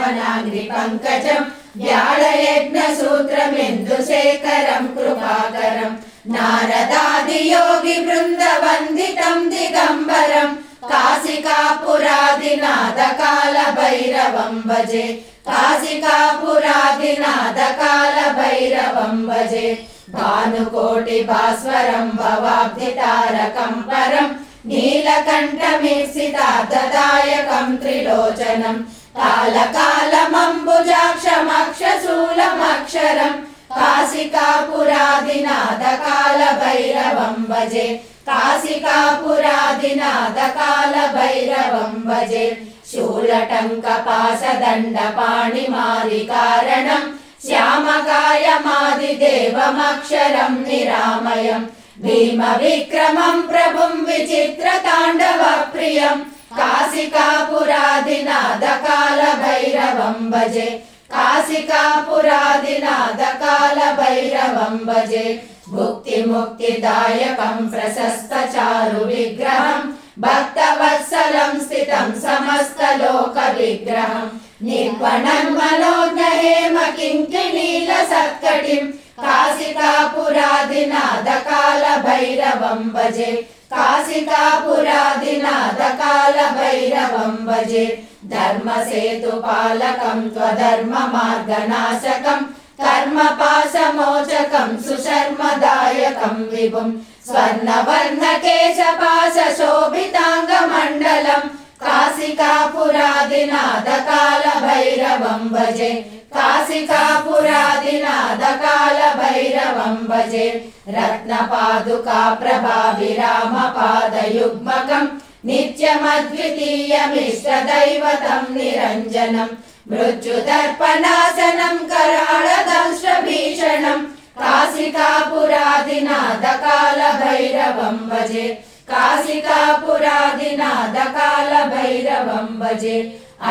पावनाङ्घ्रिपङ्कजं व्याळयज्ञसूत्रमिन्दुशेखरं कृपाकरं नारदादियोगिवृन्दवन्दितं दिगम्बरं काशिकापुरादिनाथकालभैरवं भजे काशिकापुरादिनाथकालभैरवं भजे भानुकोटिभास्वरं भवाब्धितारकं परं नीलकण्ठमीप्सितार्थदायकं त्रिलोचनं कालकालमम्बुजाक्षमक्षशूलमक्षरं काशिकापुरादिनाथकालभैरवं भजे काशिकापुरादिनाथकालभैरवं भजे शूलटङ्कपाशदण्डपाणिमादिकारणं श्यामकायमादिदेवमक्षरं निरामयं भीमविक्रमं प्रभुं विचित्रताण्डवप्रियं काशिकापुरादिनाथकालभैरवं भजे काशिकापुरादिनाथकालभैरवं भजे भुक्तिमुक्तिदायकं प्रशस्तचारुविग्रहं भक्तवत्सलं स्थितं समस्तलोकविग्रहं निर्वणन्मनोज्ञहेमकिङ्किणीलसत्कटिं काशिकापुरादिनाथकालभैरवं भजे काशिकापुरादिनाथकालभैरवं भजे धर्मसेतुपालकं त्वधर्ममार्गनाशकं कर्मपाशमोचकं सुशर्मदायकं विभुं स्वर्णवर्णकेशपाशशोभिताङ्गमण्डलं काशिकापुरादिनाथकालभैरवं भजे काशिकापुरादिनाथकालभैरवं भजे रत्नपादुकाप्रभाभिरामपादयुग्मकं नित्यमद्वितीयमिष्टदैवतं निरञ्जनं मृत्युदर्पणासनं कराळदंष्ट्रभीषणं काशिकापुरादिनाथकालभैरवं भजे काशिकापुरादिनाथकालभैरवं भजे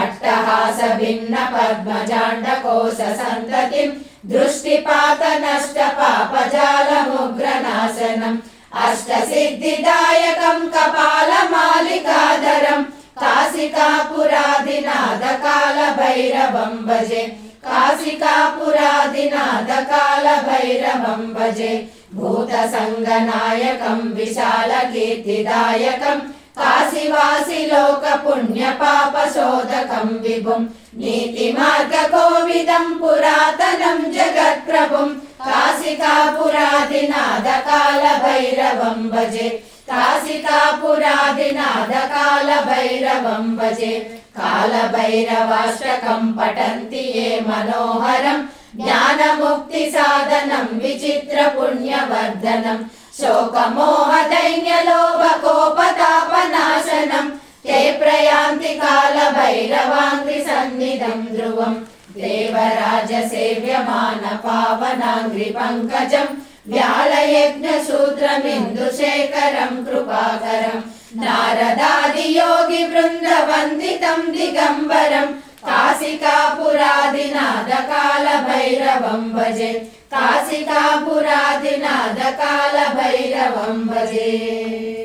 अट्टहासभिन्नपद्मजाण्डकोशसन्ततिं दृष्टिपातनष्टपापजालमुग्रनाशनम् अष्टसिद्धिदायकं कपालमालिकाधरं काशिकापुरादिनाथकालभैरवं भजे काशिकापुरादिनाथकालभैरवं भजे भूतसङ्गनायकं विशालकीर्तिदायकं काशिवासिलोकपुण्यपापशोधकं विभुं नीतिमार्गकोविदं पुरातनं जगत्प्रभुं काशिकापुरादिनाथकालभैरवं भजे काशिकापुरादिनाथकालभैरवं भजे कालभैरवाष्टकं पठन्ति ये मनोहरं ज्ञानमुक्तिसाधनं विचित्रपुण्यवर्धनं शोकमोहदैन्यलोभकोपतापनाशनं ते प्रयान्ति कालभैरवाङ्घ्रिसन्निधं ध्रुवं देवराजसेव्यमानपावनाङ्घ्रिपङ्कजं व्याळयज्ञसूत्रमिन्दुशेखरं कृपाकरं नारदादियोगिवृन्दवन्दितं दिगम्बरं काशिकापुरादिनाथकालभैरवं भजे काशिकापुरादिनाथकालभैरवं भजे।